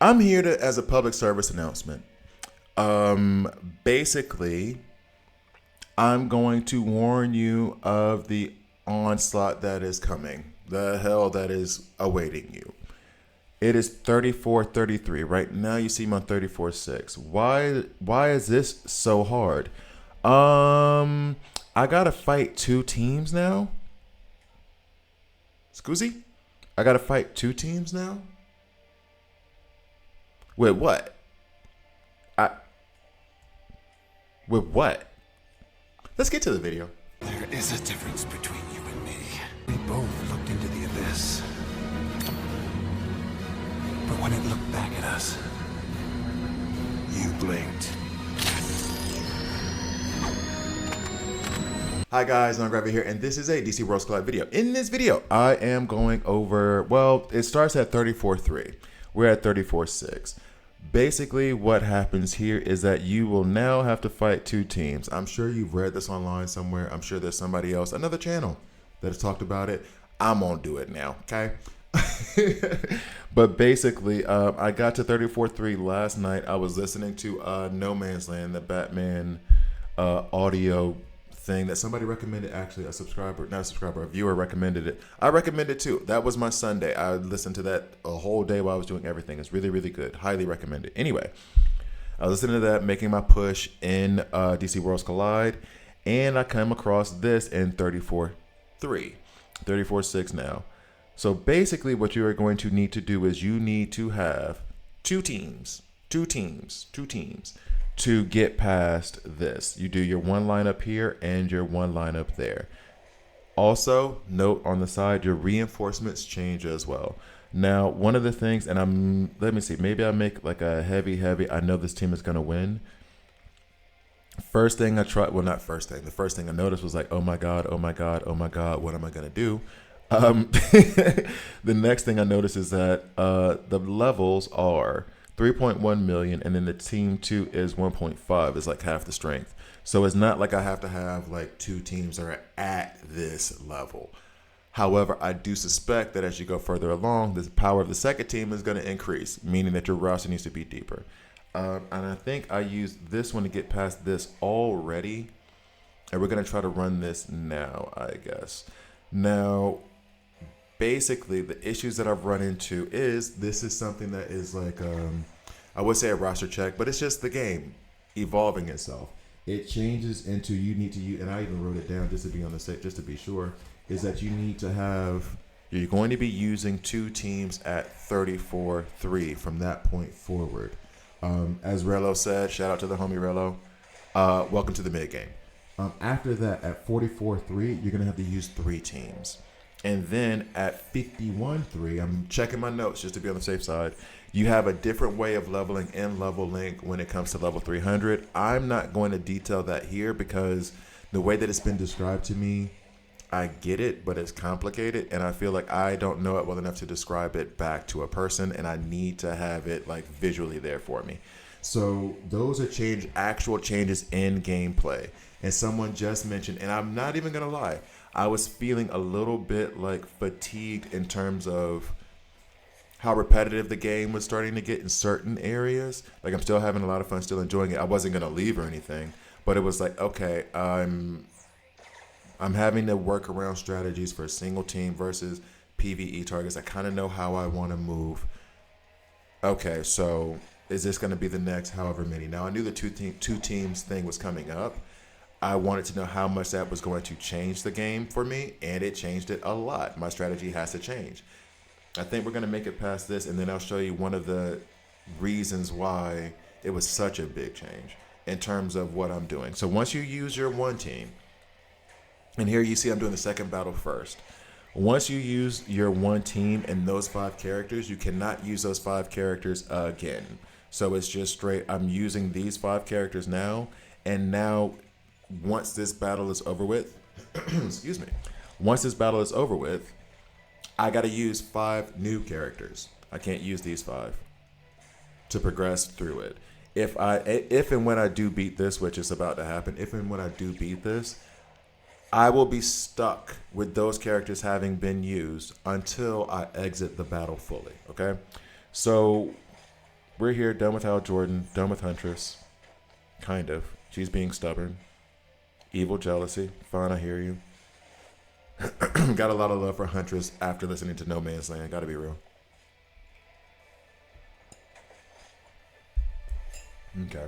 I'm here to as a public service announcement. Basically, I'm going to warn you of the onslaught that is coming, the hell that is awaiting you. It is 34-33. Right now you see me on 34-6. Why is this so hard? I gotta fight two teams now. Scusi? I gotta fight two teams now? With what? I with what? Let's get to the video. There is a difference between you and me. We both looked into the abyss. But when it looked back at us, you blinked. Hi guys, Gravy here, and this is a DC Worlds Collide video. In this video, I am going over, well, it starts at 34-3. We're at 34-6. Basically, what happens here is that you will now have to fight two teams. I'm sure you've read this online somewhere. I'm sure there's somebody else, another channel that has talked about it. I'm gonna do it now, okay? But basically, I got to 34-3 last night. I was listening to No Man's Land, the Batman audio thing that somebody recommended. Actually, a viewer recommended it. I recommended it too. That was my Sunday. I listened to that a whole day while I was doing everything. It's really, really good. Highly recommended. Anyway, I was listening to that, making my push in DC Worlds Collide, and I came across this in 34-3, 34-6 now. So basically, what you are going to need to do is you need to have two teams to get past this. You do your one lineup here and your one lineup there. Also, note on the side, your reinforcements change as well. Now, one of the things, and let me see, maybe I make like a heavy, I know this team is going to win. First thing I tried, well, not first thing, the first thing I noticed was like, oh my God, what am I going to do? The next thing I noticed is that the levels are 3.1 million, and then the team 2 is 1.5. It's like half the strength. So it's not like I have to have like two teams that are at this level. However, I do suspect that as you go further along, the power of the second team is going to increase, meaning that your roster needs to be deeper. And I think I used this one to get past this already. And we're going to try to run this now, I guess. Now, basically, the issues that I've run into is this is something that is like, I would say a roster check, but it's just the game evolving itself. It changes into you need to use, and I even wrote it down just to be on the safe, just to be sure, is that you need to have, you're going to be using two teams at 34-3 from that point forward. As Relo said, shout out to the homie Relo, welcome to the mid game. After that, at 44-3, you're going to have to use three teams. And then at 51-3, I'm checking my notes just to be on the safe side. You have a different way of leveling in level link when it comes to level 300. I'm not going to detail that here because the way that it's been described to me, I get it, but it's complicated. And I feel like I don't know it well enough to describe it back to a person. And I need to have it like visually there for me. So those are actual changes in gameplay. And someone just mentioned, and I'm not even going to lie, I was feeling a little bit like fatigued in terms of how repetitive the game was starting to get in certain areas. Like I'm still having a lot of fun, still enjoying it. I wasn't gonna leave or anything, but it was like, okay, I'm having to work around strategies for a single team versus PvE targets. I kind of know how I want to move. Okay, so is this gonna be the next however many? Now I knew the two teams thing was coming up. I wanted to know how much that was going to change the game for me, and it changed it a lot. My strategy has to change. I think we're going to make it past this, and then I'll show you one of the reasons why it was such a big change in terms of what I'm doing. So once you use your one team, and here you see I'm doing the second battle first. Once you use your one team and those 5 characters, you cannot use those 5 characters again. So it's just straight, I'm using these 5 characters now, and now once this battle is over with, excuse me, once this battle is over with, I got to use 5 new characters. I can't use these 5 to progress through it. If and when I do beat this, which is about to happen, if and when I do beat this, I will be stuck with those characters having been used until I exit the battle fully, okay? So we're here, done with Hal Jordan, done with Huntress. Kind of. She's being stubborn. Evil jealousy. Fine, I hear you. Got a lot of love for Huntress after listening to No Man's Land. Gotta be real. Okay.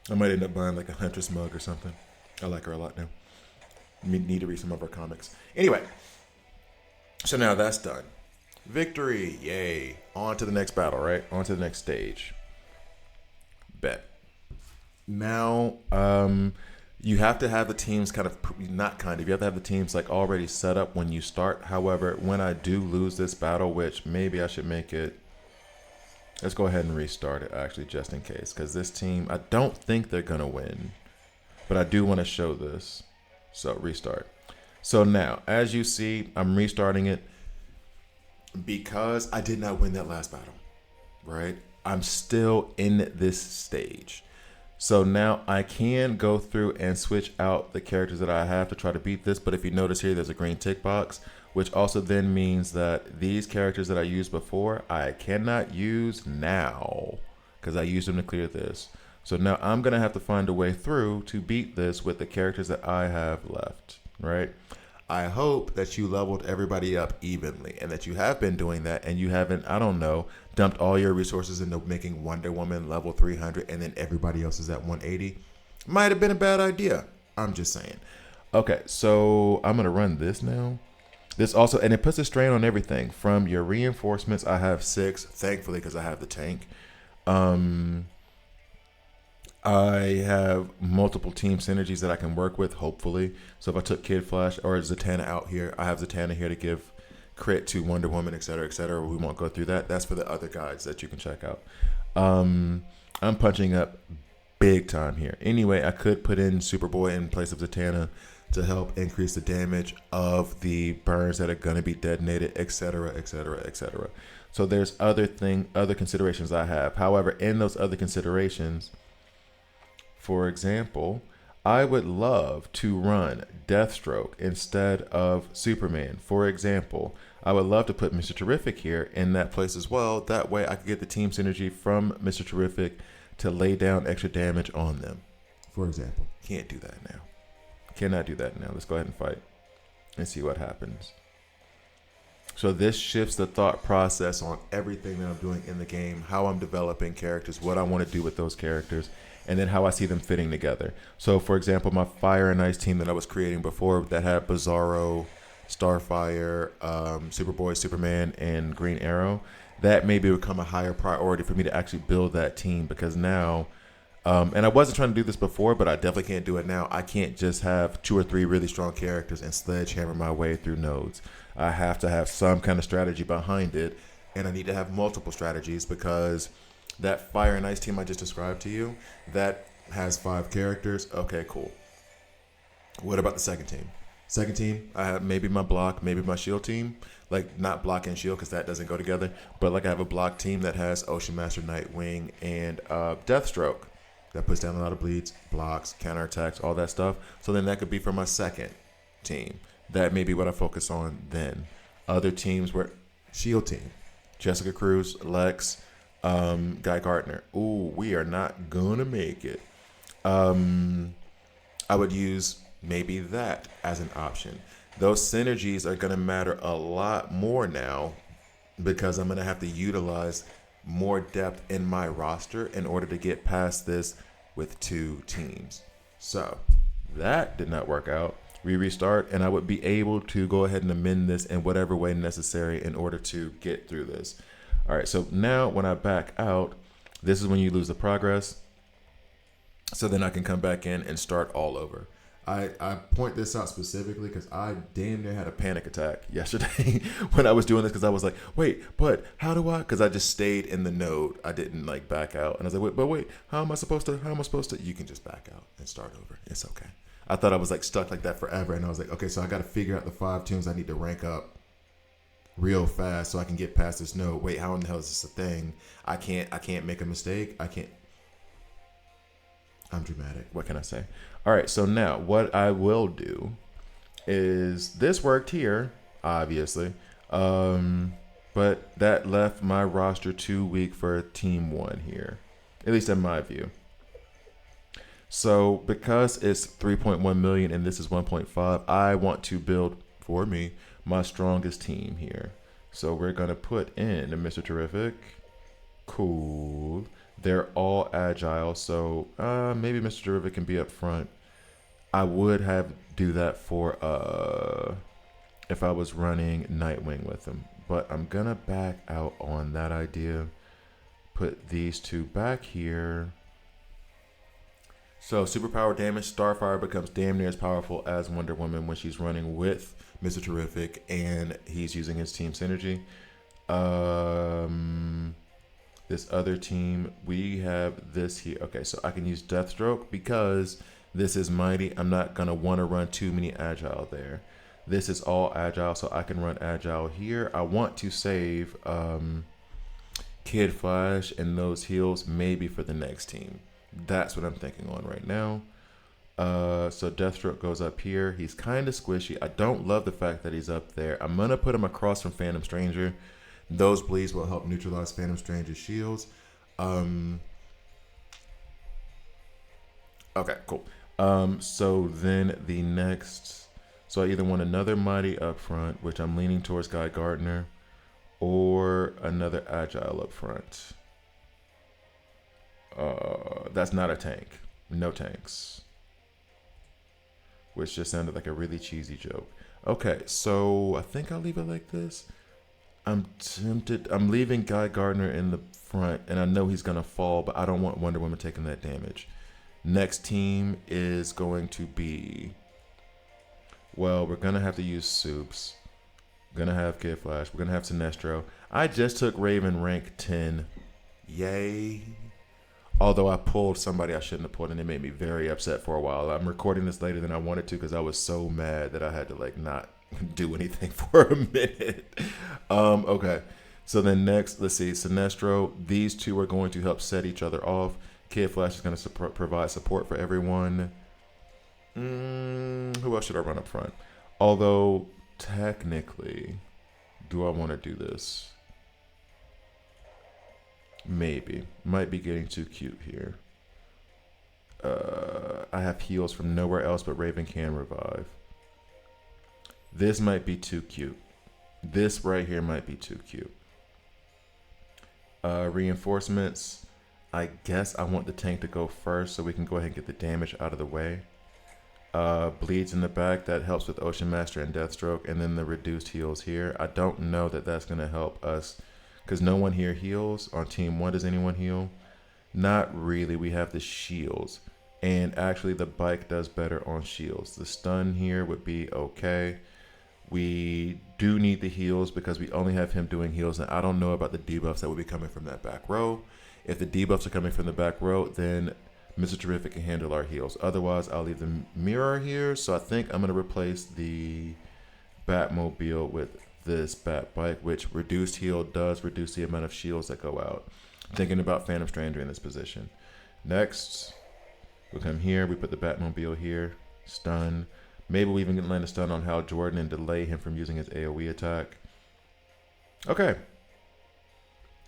I might end up buying like a Huntress mug or something. I like her a lot now. Need to read some of her comics. Anyway. So now that's done. Victory. Yay. On to the next battle, right? On to the next stage. Bet. Now, you have to have the teams you have to have the teams like already set up when you start. However, when I do lose this battle, which maybe I should make it, let's go ahead and restart it actually, just in case, because this team, I don't think they're going to win, but I do want to show this. So restart. So now, as you see, I'm restarting it because I did not win that last battle, right? I'm still in this stage. So now I can go through and switch out the characters that I have to try to beat this. But if you notice here, there's a green tick box, which also then means that these characters that I used before, I cannot use now because I used them to clear this. So now I'm going to have to find a way through to beat this with the characters that I have left, right? I hope that you leveled everybody up evenly and that you have been doing that and you haven't, I don't know, dumped all your resources into making Wonder Woman level 300 and then everybody else is at 180. Might have been a bad idea. I'm just saying. Okay, so I'm going to run this now. This also, and it puts a strain on everything. From your reinforcements, I have 6, thankfully, because I have the tank. I have multiple team synergies that I can work with, hopefully. So if I took Kid Flash or Zatanna out here, I have Zatanna here to give crit to Wonder Woman, etc., etc. We won't go through that. That's for the other guides that you can check out. I'm punching up big time here. Anyway, I could put in Superboy in place of Zatanna to help increase the damage of the burns that are going to be detonated, etc., etc., etc. So there's other considerations I have. However, in those other considerations, for example, I would love to run Deathstroke instead of Superman. For example, I would love to put Mr. Terrific here in that place as well. That way I could get the team synergy from Mr. Terrific to lay down extra damage on them. For example, can't do that now. Cannot do that now. Let's go ahead and fight and see what happens. So this shifts the thought process on everything that I'm doing in the game, how I'm developing characters, what I want to do with those characters, and then how I see them fitting together. So, for example, my Fire and Ice team that I was creating before that had Bizarro, Starfire, Superboy, Superman, and Green Arrow, that maybe become a higher priority for me to actually build that team because now, and I wasn't trying to do this before, but I definitely can't do it now. I can't just have 2 or 3 really strong characters and sledgehammer my way through nodes. I have to have some kind of strategy behind it, and I need to have multiple strategies because that Fire and Ice team I just described to you, that has 5 characters. Okay, cool. What about the second team? Second team, I have maybe my block, maybe my shield team. Like, not block and shield because that doesn't go together. But, like, I have a block team that has Ocean Master, Nightwing, and Deathstroke. That puts down a lot of bleeds, blocks, counterattacks, all that stuff. So then that could be for my second team. That may be what I focus on then. Other teams were shield team. Jessica Cruz, Lex, Guy Gardner. Ooh, we are not gonna make it. I would use maybe that as an option. Those synergies are gonna matter a lot more now because I'm gonna have to utilize more depth in my roster in order to get past this with 2 teams. So that did not work out. We restart, and I would be able to go ahead and amend this in whatever way necessary in order to get through this. All right, so now when I back out, this is when you lose the progress. So then I can come back in and start all over. I point this out specifically because I damn near had a panic attack yesterday when I was doing this because I was like, wait, but how do I? Because I just stayed in the node. I didn't like back out. And I was like, wait, how am I supposed to? You can just back out and start over. It's okay. I thought I was like stuck like that forever. And I was like, okay, so I got to figure out the 5 tunes I need to rank up real fast so I can get past this node. Wait, how in the hell is this a thing? I can't make a mistake. I'm dramatic. What can I say? All right, so now what I will do is this worked here, obviously. But that left my roster too weak for team one here, at least in my view. So because it's 3.1 million and this is 1.5, I want to build for me my strongest team here. So we're gonna put in Mr. Terrific. Cool. They're all agile, so maybe Mr. Terrific can be up front. I would have do that for if I was running Nightwing with him, but I'm gonna back out on that idea. Put these two back here. So superpower damage, Starfire becomes damn near as powerful as Wonder Woman when she's running with Mr. Terrific and he's using his team synergy. This other team, we have this here. Okay, so I can use Deathstroke because this is mighty. I'm not gonna want to run too many agile there. This is all agile, so I can run agile here. I want to save Kid Flash and those heals maybe for the next team. That's what I'm thinking on right now. So Deathstroke goes up here. He's kind of squishy. I don't love the fact that he's up there. I'm gonna put him across from Phantom Stranger. Those bleeds will help neutralize Phantom Stranger's shields. Okay, cool. So then the next, so I either want another mighty up front, which I'm leaning towards Guy Gardner, or another agile up front. That's not a tank. No tanks. Which just sounded like a really cheesy joke. Okay, so I think I'll leave it like this. I'm tempted. I'm leaving Guy Gardner in the front, and I know he's going to fall, but I don't want Wonder Woman taking that damage. Next team is going to be, well, we're going to have to use Soups. We're going to have Kid Flash. We're going to have Sinestro. I just took Raven rank 10. Yay. Although I pulled somebody I shouldn't have pulled, and it made me very upset for a while. I'm recording this later than I wanted to because I was so mad that I had to like not do anything for a minute. Okay. So then next, let's see, Sinestro. These two are going to help set each other off. Kid Flash is going to provide support for everyone. Who else should I run up front? Although, technically, do I want to do this? Maybe. Might be getting too cute here. I have heals from nowhere else but Raven can revive. This might be too cute. This right here might be too cute. Reinforcements. I guess I want the tank to go first so we can go ahead and get the damage out of the way. Bleeds in the back. That helps with Ocean Master and Deathstroke. And then the reduced heals here. I don't know that that's going to help us because no one here heals. On team one, does anyone heal? Not really. We have the shields. And actually the bike does better on shields. The stun here would be okay. We do need the heals because we only have him doing heals. And I don't know about the debuffs that will be coming from that back row. If the debuffs are coming from the back row, then Mr. Terrific can handle our heals. Otherwise, I'll leave the mirror here. So I think I'm going to replace the Batmobile with this Bat Bike, which reduced heal does reduce the amount of shields that go out. Thinking about Phantom Stranger in this position. Next, we'll come here. We put the Batmobile here. Stun. Maybe we even can land a stun on Hal Jordan and delay him from using his AoE attack. Okay.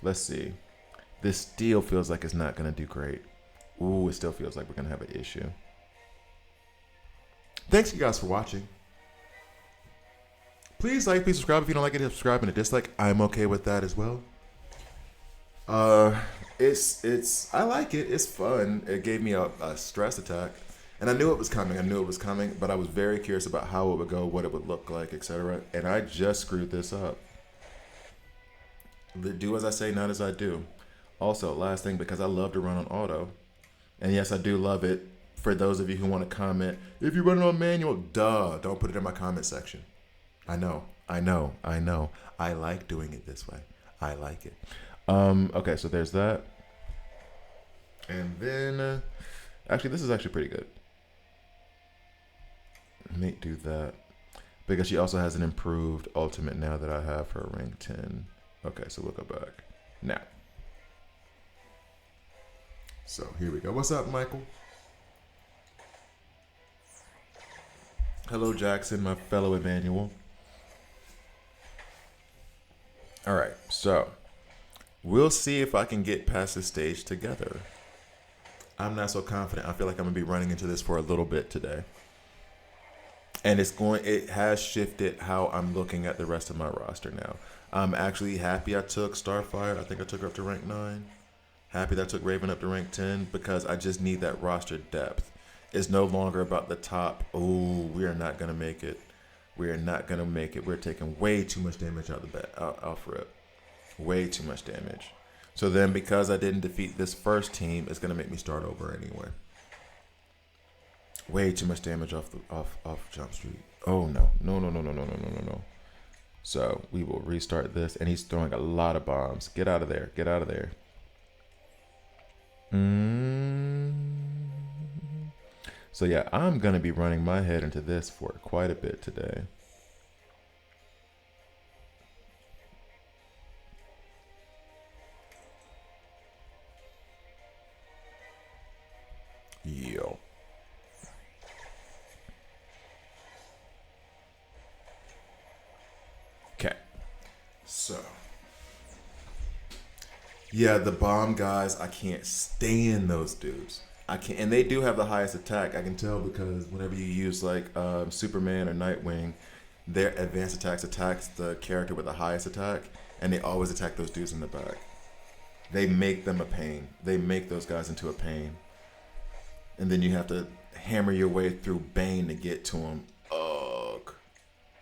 Let's see. This still feels like it's not going to do great. Ooh, it still feels like we're going to have an issue. Thanks you guys for watching. Please like, please subscribe. If you don't like it, hit subscribe and a dislike. I'm okay with that as well. I like it. It's fun. It gave me a stress attack. And I knew it was coming. But I was very curious about how it would go, what it would look like, etc. And I just screwed this up. Do as I say, not as I do. Also, last thing, because I love to run on auto. And yes, I do love it. For those of you who want to comment, if you run it on manual, duh, don't put it in my comment section. I know. I like doing it this way. I like it. Okay, so there's that. And then, actually, this is actually pretty good. Let me do that. Because she also has an improved ultimate now that I have her rank 10. Okay, so we'll go back. Now. So here we go. What's up, Michael? Hello, Jackson, my fellow Emmanuel. All right, so we'll see if I can get past this stage together. I'm not so confident. I feel like I'm gonna be running into this for a little bit today. And it has shifted how I'm looking at the rest of my roster now. I'm actually happy I took Starfire. I think I took her up to rank 9. Happy that I took Raven up to rank 10 because I just need that roster depth. It's no longer about the top. Oh, we are not going to make it. We are not going to make it. We're taking way too much damage out the bat, off rip. Way too much damage. So then because I didn't defeat this first team, it's going to make me start over anyway. Way too much damage off Jump Street. Oh no. No. So we will restart this, and he's throwing a lot of bombs. Get out of there. Get out of there. So yeah, I'm going to be running my head into this for quite a bit today. Yo. Okay. So. Yeah, the bomb guys, I can't stand those dudes. I can't, and they do have the highest attack. I can tell because whenever you use like Superman or Nightwing, their advanced attacks the character with the highest attack, and they always attack those dudes in the back. They make them a pain. They make those guys into a pain, and then you have to hammer your way through Bane to get to them. Ugh.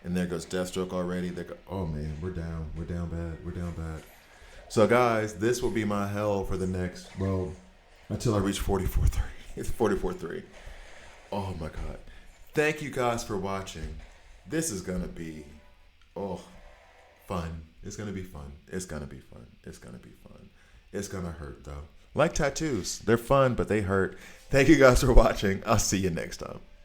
And there goes Deathstroke already. They go, oh man, we're down. We're down bad. We're down bad. So guys, this will be my hell for the next, well, until I reach 44-3. It's 44-3. Oh my God. Thank you guys for watching. This is going to be, fun. It's going to be fun. It's going to be fun. It's going to be fun. It's going to hurt though. Like tattoos. They're fun, but they hurt. Thank you guys for watching. I'll see you next time.